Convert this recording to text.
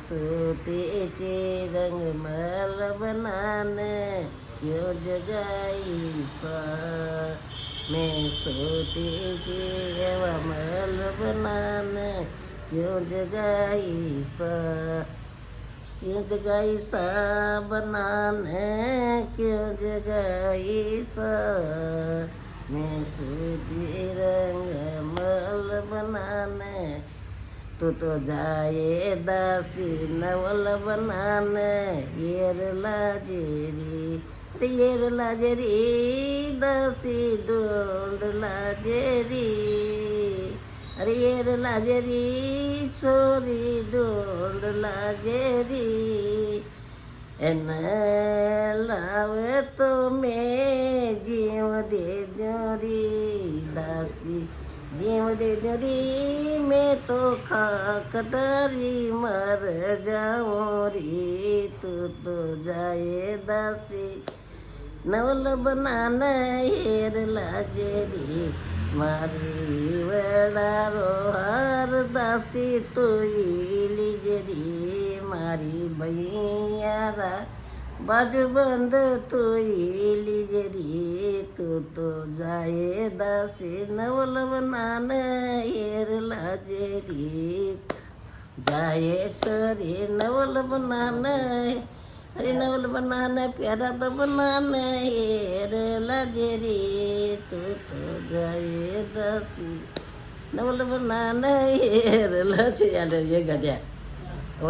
सोते रंग मल बनाने क्यों जगाई सा मैं सोते मल बनाने क्यों जगाई सा क्यों जगाई सा बनाने क्यों जगाई सा मैं सोती रंग मल बनाने तो जाए दासी नवल बनाने येर लाजेरी दासी ढूंढ लाजेरी अरे येर लाजेरी छोरी ढूंढ लाजेरी એને લાવે તો મેં જીવ દે દોરી દાસી જીવ દે દોરી મેં તો ખાક ડરી મર જાઉં રી તું તો જાય દાસી નવલ બનાને હેર લાજેરી મારી વેડારો હાર દાસી તું લીજરી મારી ભૈયારા બાજુ બંધ તું લીજરી તું તો જાય દાસી નવલ બનાને હેર લાજેરી જાય છોરી નવલ બનાને અરે નવલ બનાને પ્યારા તો બનાને હેર લાજેરી તું તો જાય દાસી નવલ બનાને હેર લાજે યાદ ગધ્યા